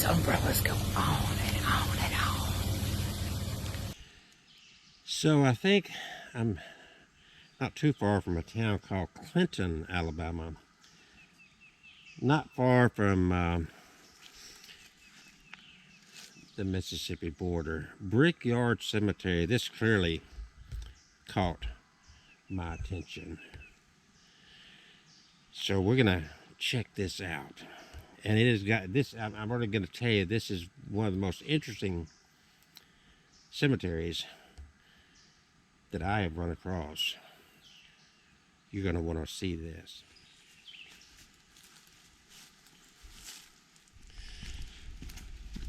these umbrellas go on and on and on. So I think I'm not too far from a town called Clinton, Alabama. Not far from the Mississippi border. Brickyard Cemetery. This clearly caught my attention. So we're gonna check this out. And it has got this, I'm already gonna tell you, this is one of the most interesting cemeteries that I have run across. You're gonna wanna see this.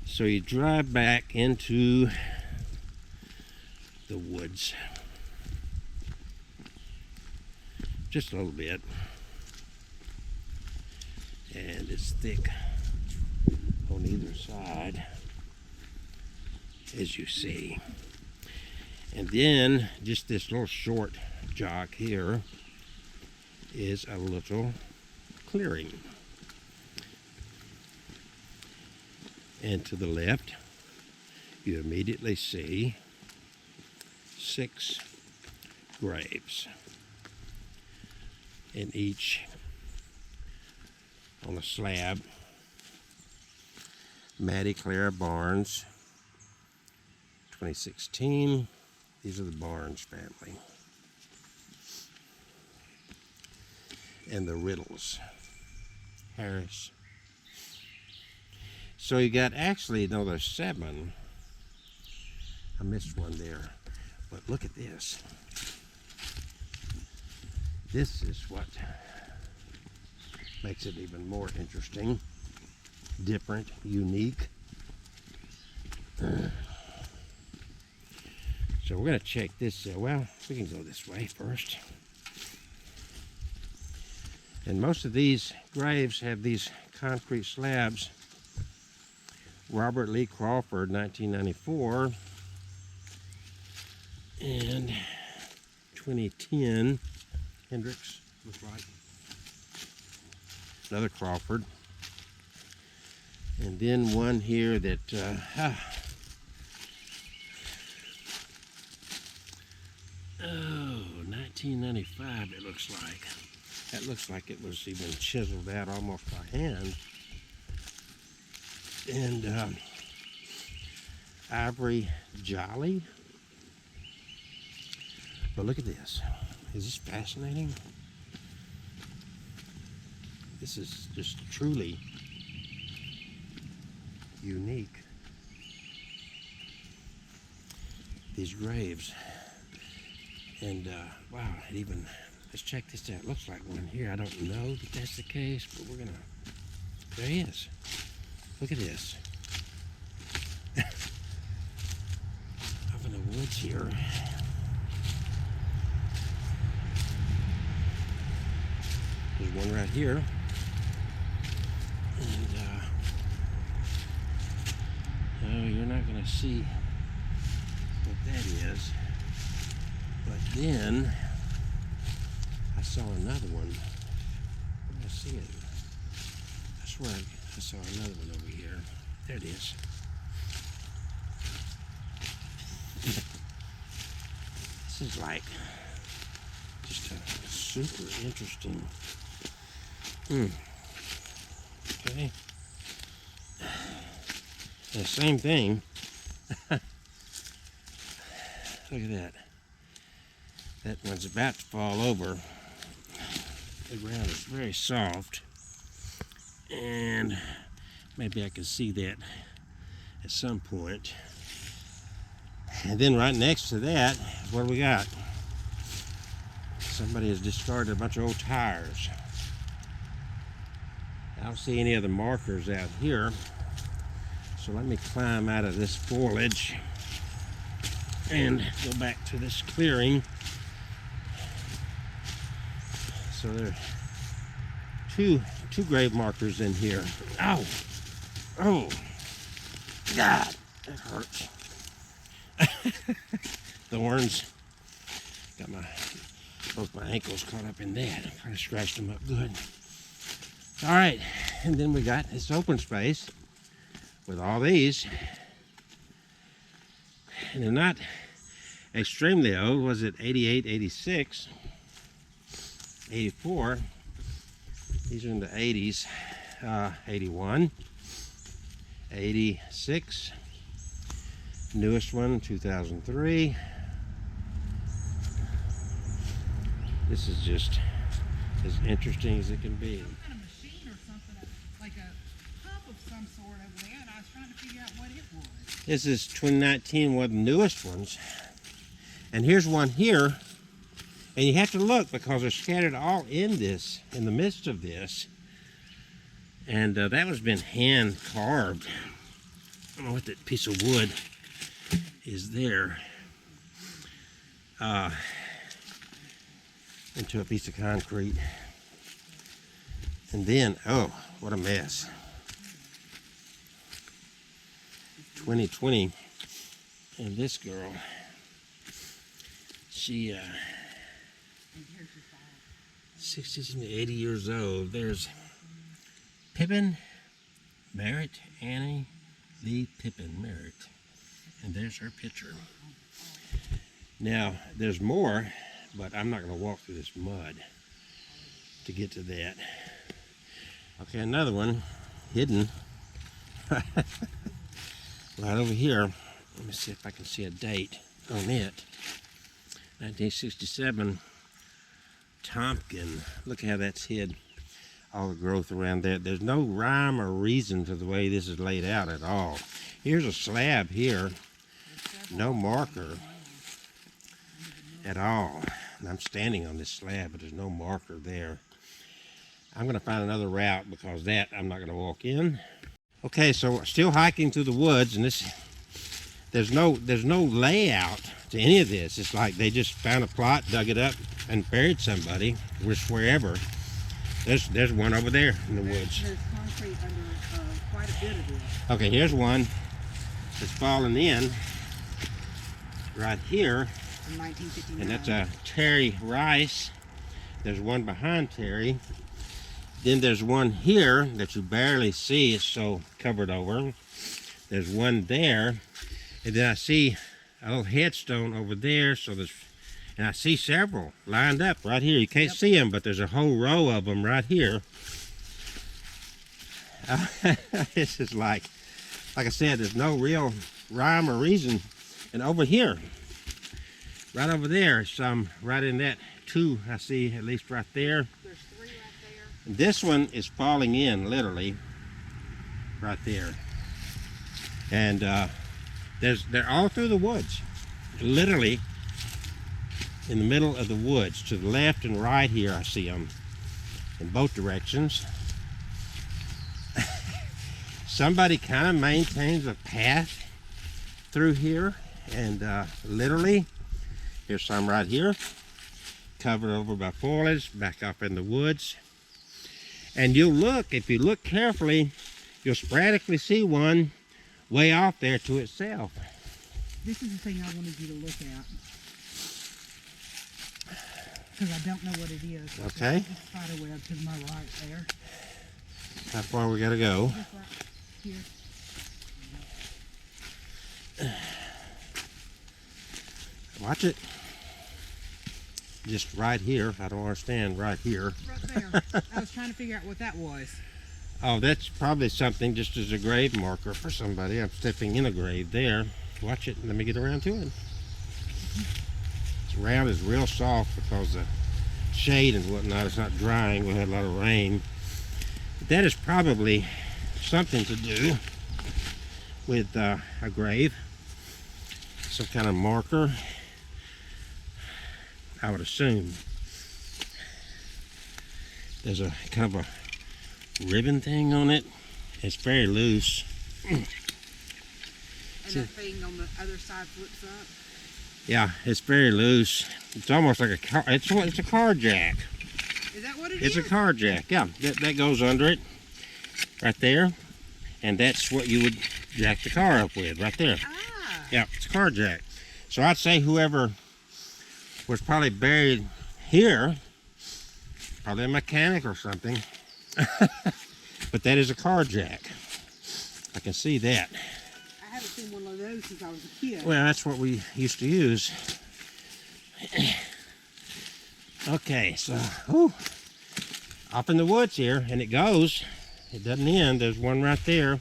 So you drive back into the woods just a little bit, and it's thick on either side, as you see. And then just this little short jog here is a little clearing. And to the left, you immediately see 6 graves, and each on a slab. Maddie Clara Barnes, 2016. These are the Barnes family. And the Riddles, Harris. So you got actually, no, there's 7. I missed one there. But look at this. This is what makes it even more interesting, different, unique. So we're going to check this. Well, we can go this way first. And most of these graves have these concrete slabs. Robert Lee Crawford, 1994. And 2010, Hendricks, looks like. Another Crawford. And then one here that, 1995 it looks like. That looks like it was even chiseled out almost by hand. And Ivory Jolly. But look at this. Is this fascinating? This is just truly unique. These graves. And wow, it even, let's check this out. Looks like one here. I don't know that that's the case, but we're gonna, there he is. Look at this. Up in the woods here. There's one right here. And oh, you're not gonna see what that is. But then I saw another one. Where did I see it? I swear I saw another one over here. There it is. This is like just a super interesting. Okay. The same thing. Look at that. That one's about to fall over. The ground is very soft. And maybe I can see that at some point. And then right next to that, what do we got? Somebody has discarded a bunch of old tires. I don't see any other markers out here. So let me climb out of this foliage and go back to this clearing. So there are two grave markers in here. Ow! Oh! God! That hurts. Thorns. Got both my ankles caught up in that. I kind of scratched them up good. All right, and then we got this open space with all these. And they're not extremely old. Was it 88, 86, 84? These are in the 80s. 81, 86, newest one 2003. This is just as interesting as it can be. Some kind of machine or something, like a pump of some sort over there, and I was trying to figure out what it was. This is 2019, one of the newest ones. And here's one here. And you have to look because they're scattered all in this, in the midst of this. And that one's been hand carved. I don't know what that piece of wood is there. Into a piece of concrete. And then, oh, what a mess. 2020. And this girl, she 60 to 80 years old. There's Pippin, Merritt, Annie Lee Pippin Merritt. And there's her picture. Now, there's more, but I'm not going to walk through this mud to get to that. Okay, another one, hidden. Right over here. Let me see if I can see a date on it. 1967, Tompkin. Look how that's hid all the growth around that. There's no rhyme or reason to the way this is laid out at all. Here's a slab here, no marker at all. And I'm standing on this slab, but there's no marker there. I'm going to find another route because that I'm not going to walk in. Okay, so we're still hiking through the woods, and there's no layout to any of this. It's like they just found a plot, dug it up, and buried somebody, just wherever. There's one over there in the woods. There's concrete under quite a bit of this. Okay, here's one that's fallen in right here. From 1959. And that's a Terry Rice. There's one behind Terry. Then there's one here that you barely see. It's so covered over. There's one there. And then I see a little headstone over there. And I see several lined up right here. You can't see them, but there's a whole row of them right here. This is like I said, there's no real rhyme or reason. And over here, right over there, some right in that two, I see at least right there. There's three right there. And this one is falling in, literally, right there. And they're all through the woods, literally in the middle of the woods. To the left and right here, I see them in both directions. Somebody kind of maintains a path through here, and literally, here's some right here, covered over by foliage, back up in the woods. And you'll look, if you look carefully, you'll sporadically see one way off there to itself. This is the thing I wanted you to look at, because I don't know what it is. Okay. It's spider web to my right there. How far we gotta go? Just right here. Watch it. Just right here. I don't understand. Right here. Right there. I was trying to figure out what that was. Oh, that's probably something just as a grave marker for somebody. I'm stepping in a grave there. Watch it. Let me get around to it. This ground is real soft because the shade and whatnot is not drying. We had a lot of rain. But that is probably something to do with a grave. Some kind of marker, I would assume. There's a kind of a ribbon thing on it. It's very loose. And that thing on the other side flips up. Yeah, it's very loose. It's almost like a car. It's a car jack. Is that what it It's is? a car jack. Yeah, that goes under it, right there, and that's what you would jack the car up with, right there. Ah. Yeah, it's a car jack. So I'd say whoever was probably buried here, probably a mechanic or something, but that is a car jack. I can see that. I haven't seen one of those since I was a kid. Well, that's what we used to use. Okay, so off in the woods here, and it goes. It doesn't end. There's one right there.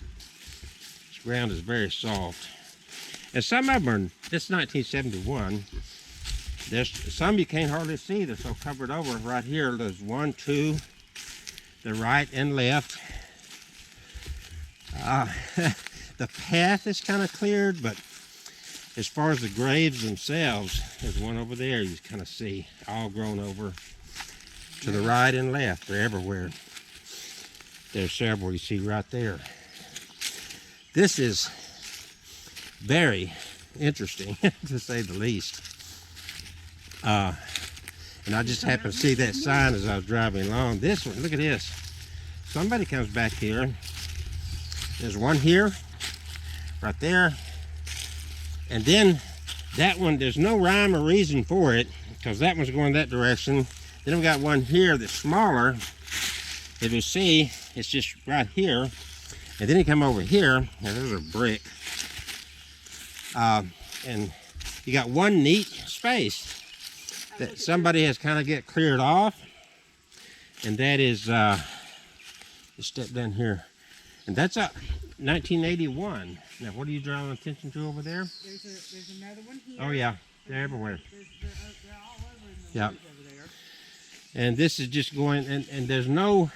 This ground is very soft. And some of them are, this is 1971. There's some you can't hardly see. They're so covered over. Right here, there's 1, 2, the right and left. The path is kind of cleared, but as far as the graves themselves, there's one over there you kind of see, all grown over to the right and left. They're everywhere. There's several you see right there. This is very interesting, to say the least. And I just happened to see that sign as I was driving along. This one, look at this. Somebody comes back here. There's one here, right there. And then that one, there's no rhyme or reason for it, because that one's going that direction. Then we got one here that's smaller. If you see, it's just right here. And then you come over here, and there's a brick. And you got one neat space that somebody has kind of get cleared off. And that is, you step down here. And that's up 1981. Now, what are you drawing attention to over there? There's another one here. Oh, yeah. They're everywhere. They're all over in the woods over there. And this is just going, and there's no,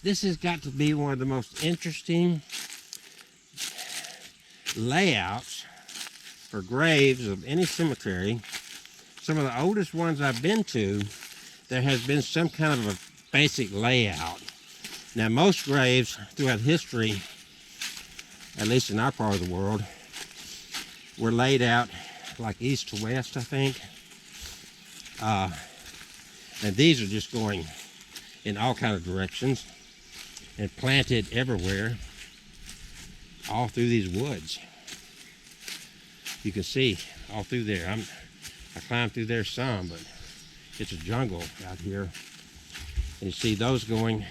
this has got to be one of the most interesting layouts for graves of any cemetery. Some of the oldest ones I've been to, there has been some kind of a basic layout. Now, most graves throughout history, at least in our part of the world, were laid out like east to west, I think. And these are just going in all kinds of directions and planted everywhere, all through these woods. You can see all through there. I climbed through there some, but it's a jungle out here. And you see those going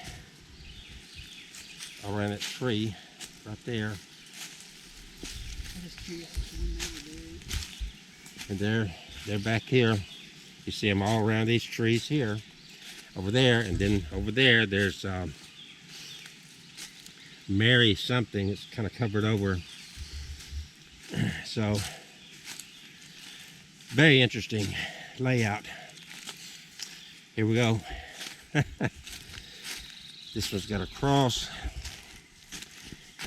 around that tree right there. And they're back here. You see them all around these trees here, over there, and then over there there's Mary something. It's kind of covered over. So very interesting layout. Here we go. This one's got a cross,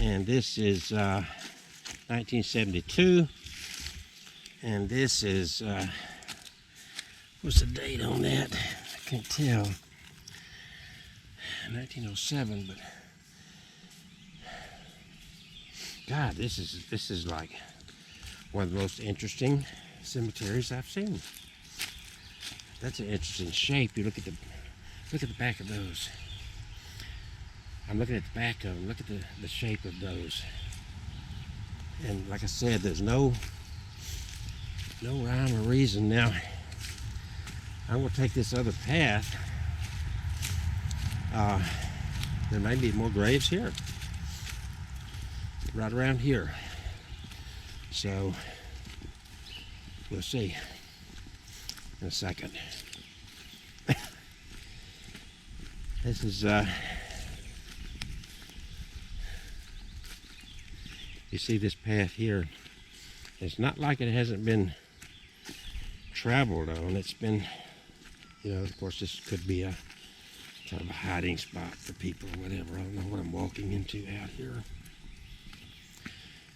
and this is 1972, and this is what's the date on that? I can't tell. 1907, but God, this is like one of the most interesting cemeteries I've seen. That's an interesting shape. You look at the back of those. I'm looking at the back of them. Look at the shape of those. And like I said, there's no rhyme or reason. Now, I'm going to take this other path. There may be more graves here. Right around here. So, we'll see in a second. This is, you see this path here. It's not like it hasn't been traveled on. It's been, you know, of course this could be a kind of a hiding spot for people or whatever. I don't know what I'm walking into out here.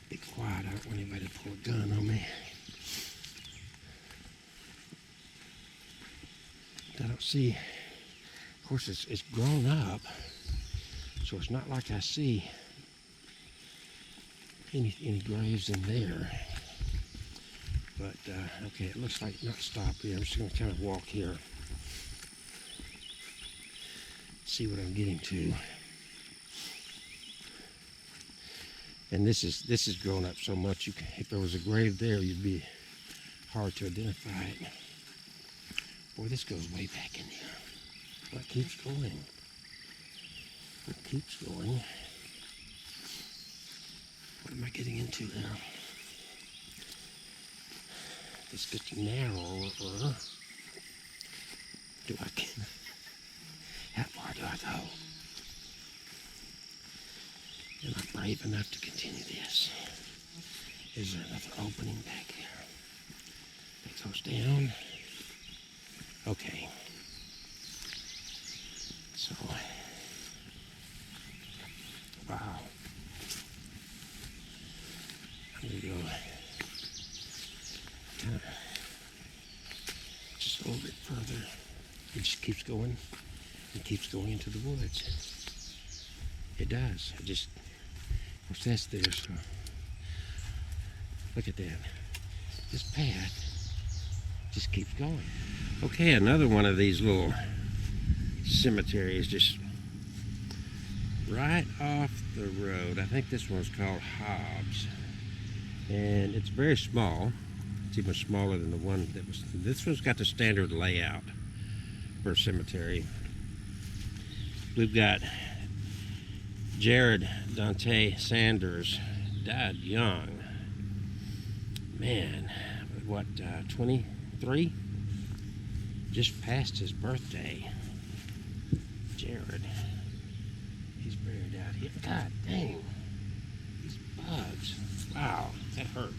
Be quiet. I don't want anybody to pull a gun on me. I don't see, of course it's grown up, so it's not like I see any graves in there. But okay, it looks like not stop here. I'm just going to kind of walk here, see what I'm getting to. And this is grown up so much. If there was a grave there, you'd be hard to identify it. Boy, this goes way back in here. Well, it keeps going. It keeps going. am I getting into now? This gets narrower. How far do I go? Am I brave enough to continue this? Is there another opening back here? That goes down. Okay. So, wow. I'm gonna go kind of just a little bit further. It just keeps going. It keeps going into the woods. It does. It just, of course, that's there. So look at that. This path just keeps going. Okay, another one of these little cemeteries just right off the road. I think this one's called Hobbs. And it's very small. It's even smaller than the one that was. This one's got the standard layout for a cemetery. We've got Jared Dante Sanders, died young. Man, what, 23? Just passed his birthday. Jared. He's buried out here. God dang. These bugs. Wow, that hurt.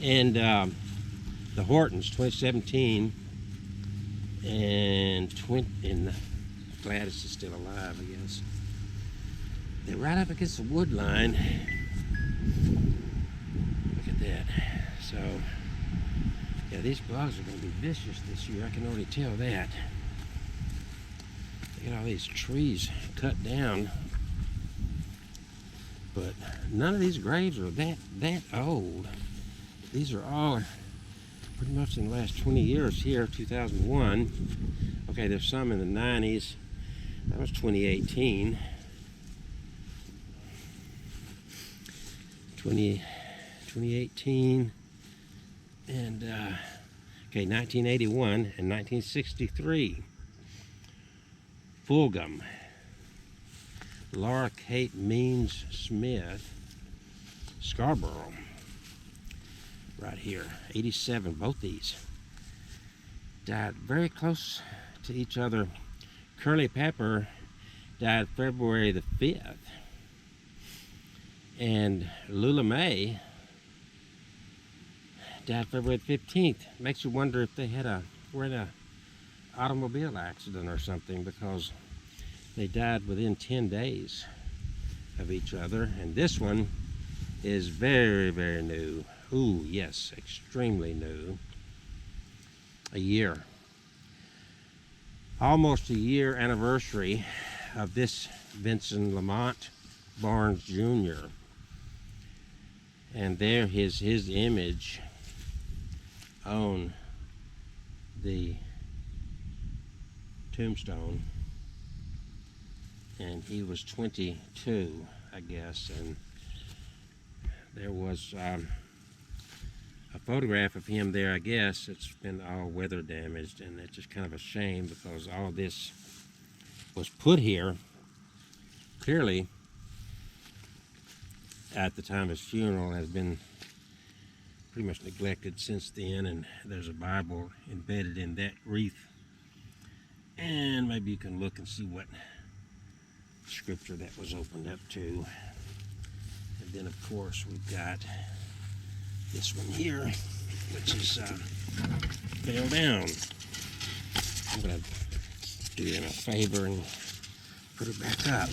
And the Hortons, 2017. And Gladys is still alive, I guess. They're right up against the wood line. Look at that. So, yeah, these bugs are going to be vicious this year. I can already tell that. Look at all these trees cut down. But none of these graves are that old. These are all pretty much in the last 20 years here, 2001. Okay, there's some in the 90s. That was 2018. 2018. And, okay, 1981 and 1963. Fulgham. Laura Kate Means Smith. Scarborough. Right here, 87, both these died very close to each other. Curly Pepper died February the 5th, and Lula May died February 15th. Makes you wonder if they were in a automobile accident or something, because they died within 10 days of each other. And this one is very, very new. Ooh, yes, extremely new. A year. Almost a year anniversary of this Vincent Lamont Barnes Jr. And there his image on the tombstone. And he was 22, I guess. And there was a photograph of him there, I guess. It's been all weather damaged, and it's just kind of a shame, because all of this was put here clearly at the time of his funeral, has been pretty much neglected since then. And there's a Bible embedded in that wreath, and maybe you can look and see what scripture that was opened up to. And then, of course, we've got this one here, which is fell down. I'm going to do them a favor and put it back up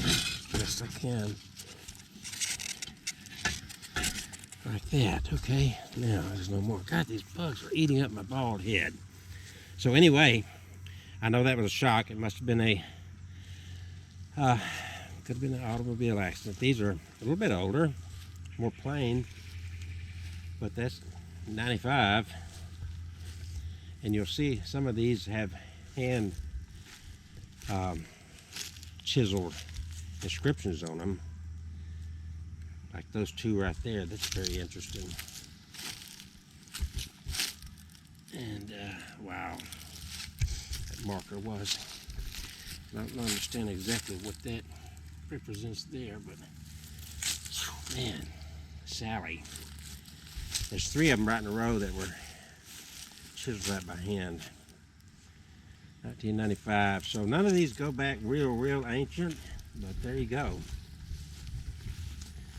best I can. Like that, okay? Now, there's no more. God, these bugs are eating up my bald head. So anyway, I know that was a shock. It must have been could have been an automobile accident. These are a little bit older, more plain. But that's 95, and you'll see some of these have hand chiseled inscriptions on them, like those two right there. That's very interesting. And wow, that marker was. I don't understand exactly what that represents there, but man, Sally. There's 3 of them right in a row that were chiseled out by hand. 1995. So none of these go back real ancient, but there you go.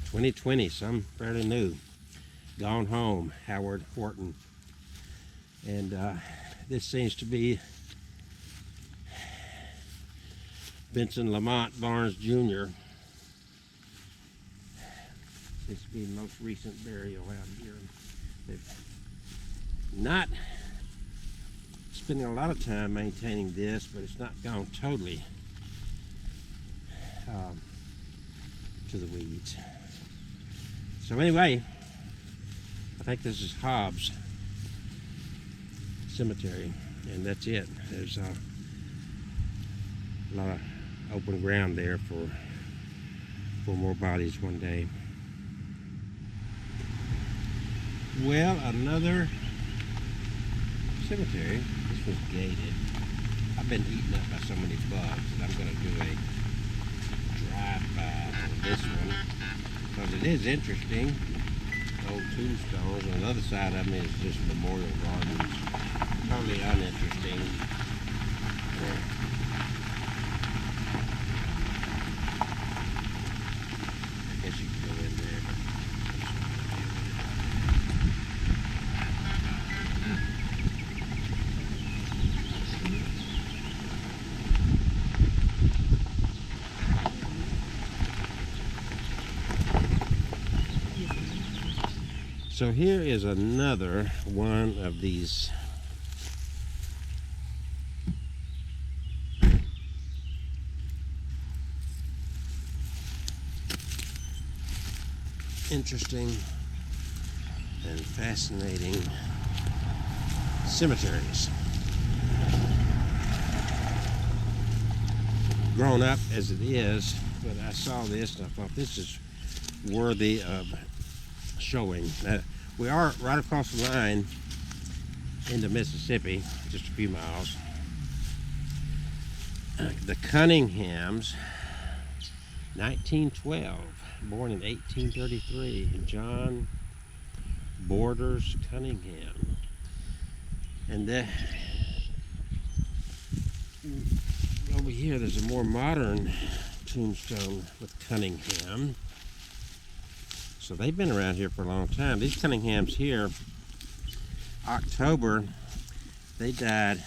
2020, some fairly new. Gone Home, Howard Horton. And this seems to be Benson Lamont Barnes Jr. Seems to be the most recent burial out here. They've not spending a lot of time maintaining this, but it's not gone totally to the weeds. So anyway, I think this is Hobbs Cemetery, and that's it. There's a lot of open ground there for more bodies one day. Well, another cemetery. This was gated. I've been eaten up by so many bugs that I'm going to do a drive-by on this one because it is interesting. Old tombstones. On the other side of me is just memorial gardens. Totally uninteresting. I guess you can go in there. So here is another one of these interesting and fascinating cemeteries. Grown up as it is, but I saw this and I thought this is worthy of showing. We are right across the line into Mississippi, just a few miles. The Cunninghams, 1912, born in 1833, John Borders Cunningham. And over here there's a more modern tombstone with Cunningham. So they've been around here for a long time. These Cunninghams here, October, they died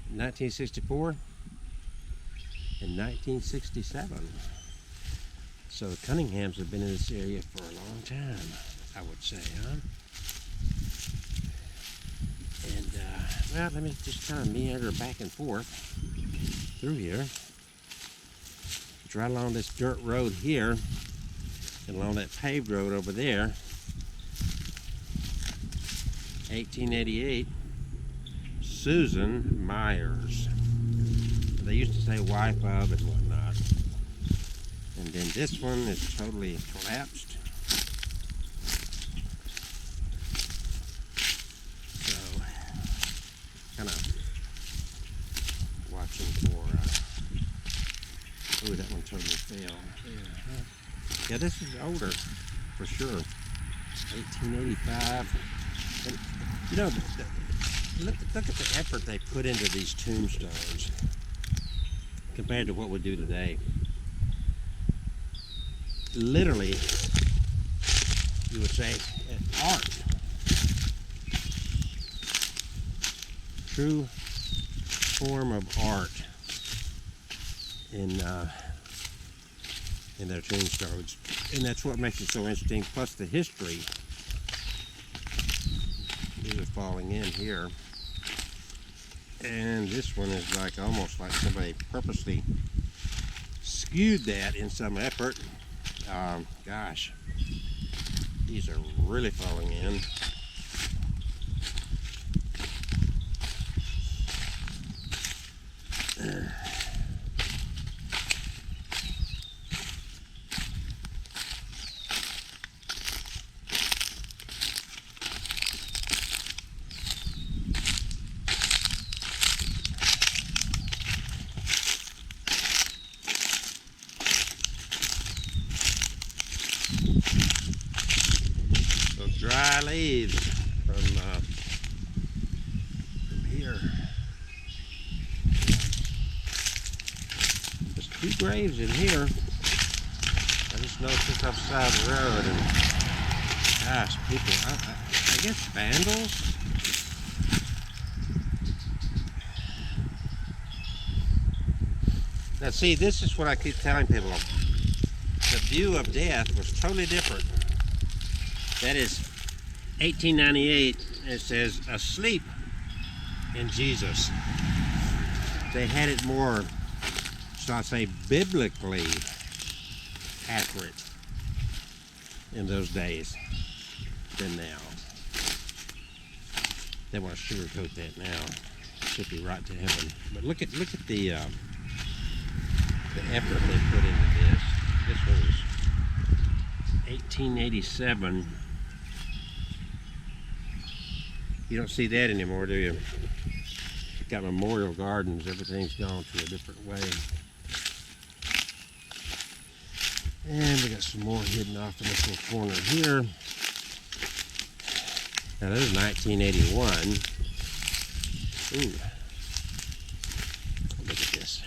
in 1964 and 1967. So the Cunninghams have been in this area for a long time, I would say, huh? And, well, let me just kind of meander back and forth through here. It's right along this dirt road here. And along that paved road over there, 1888, Susan Myers. They used to say wife of and whatnot. And then this one is totally collapsed. So, kind of watching for, oh, that one totally fell. Yeah, this is older, for sure. 1885. And, you know, look at the effort they put into these tombstones compared to what we do today. Literally, you would say, art. True form of art in their tombstones, and that's what makes it so interesting. Plus the history. These are falling in here, and this one is like almost like somebody purposely skewed that in some effort. Gosh, these are really falling in. dry leaves from here. There's 2 graves in here. I just noticed this off the side of the road, and gosh, people, I guess vandals. Now see, this is what I keep telling people. The view of death was totally different. That is 1898, it says, asleep in Jesus. They had it more, shall I say, biblically accurate in those days than now. They want to sugarcoat that now. Should be right to heaven. But look at the effort they put into this. This was 1887. You don't see that anymore, do you? Got memorial gardens. Everything's gone to a different way. And we got some more hidden off in this little corner here. Now this is 1981. Ooh. Look at this.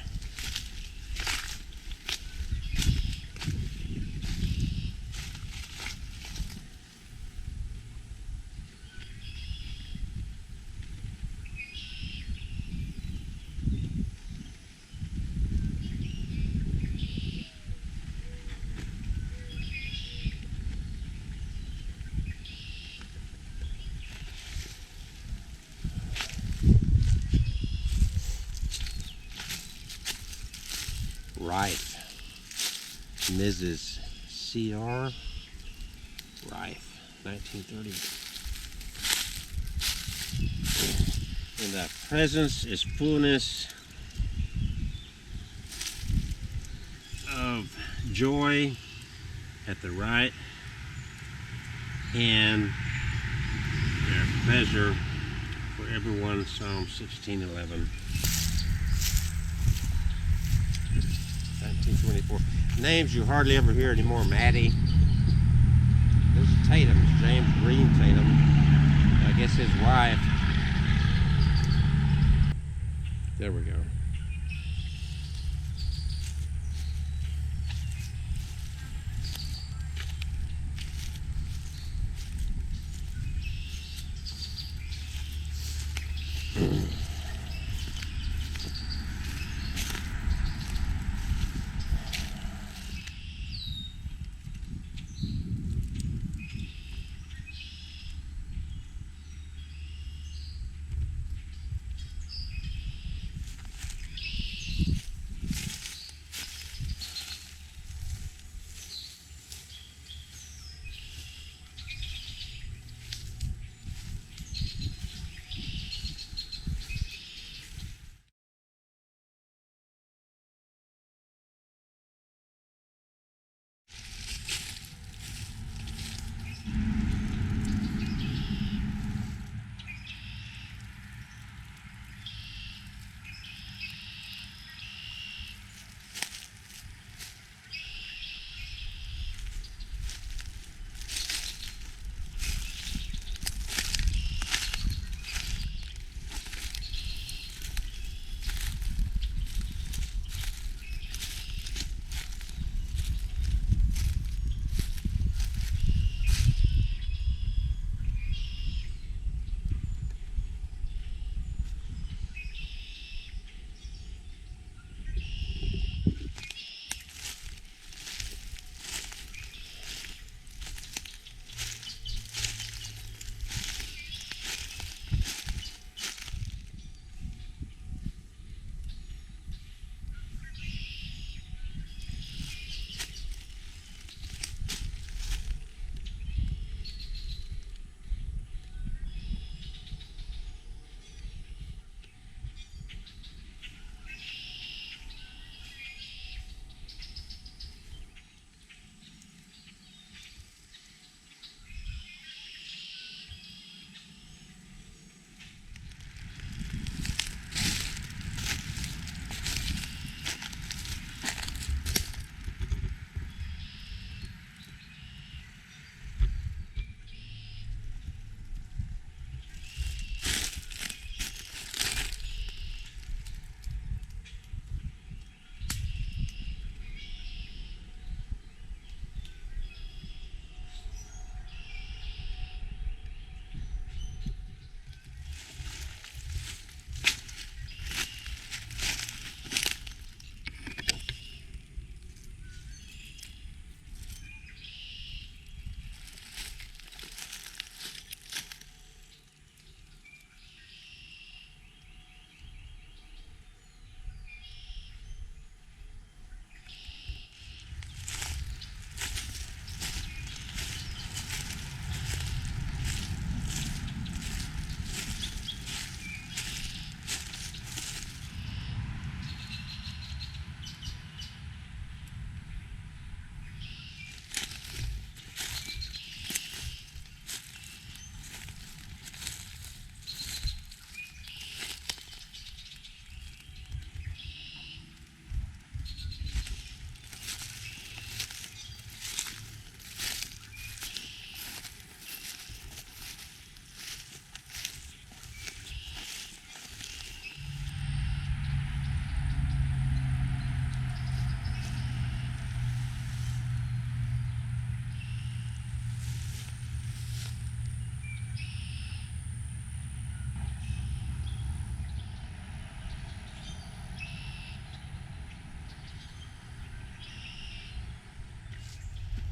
Rife, Mrs. C.R. Rife, 1930. In the presence is fullness of joy at the right hand. Their pleasure for everyone. Psalm 16:11. 1924. Names you hardly ever hear anymore. Maddie. There's a Tatum. James Green Tatum. I guess his wife. There we go.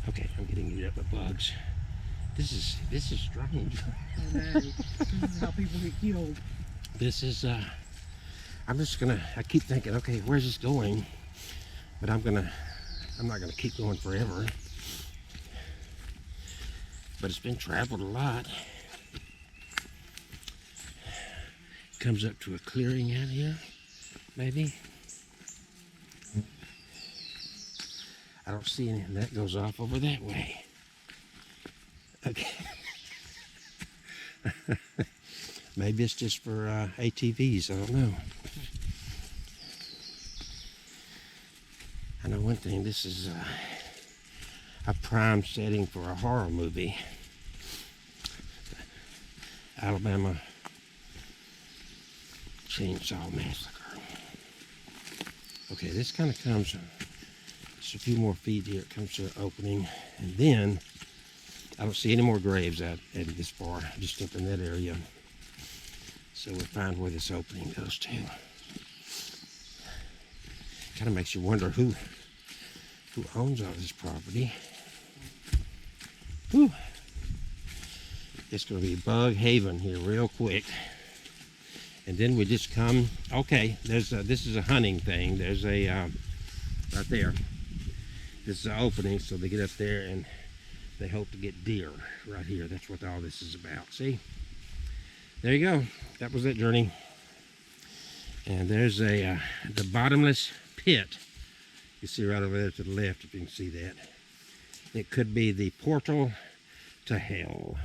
Okay, I'm getting eaten up by bugs. This is strange. I know. This is how people get killed. This is I'm just gonna, I keep thinking, okay, where's this going? But I'm not gonna keep going forever. But it's been traveled a lot. Comes up to a clearing out here, maybe. I don't see anything that goes off over that way. Okay. Maybe it's just for ATVs, I don't know. I know one thing, this is a prime setting for a horror movie. Alabama Chainsaw Massacre. Okay, this kind of comes, just a few more feet here, it comes to an opening, and then I don't see any more graves out at this far, just up in that area. So we'll find where this opening goes to. Kind of makes you wonder who owns all this property. Whew. It's going to be bug haven here real quick. And then we just come, okay, this is a hunting thing. There's a, right there. This is an opening, so they get up there and they hope to get deer right here. That's what all this is about. See? There you go. That was that journey. And there's the bottomless pit. You see right over there to the left, if you can see that. It could be the portal to hell.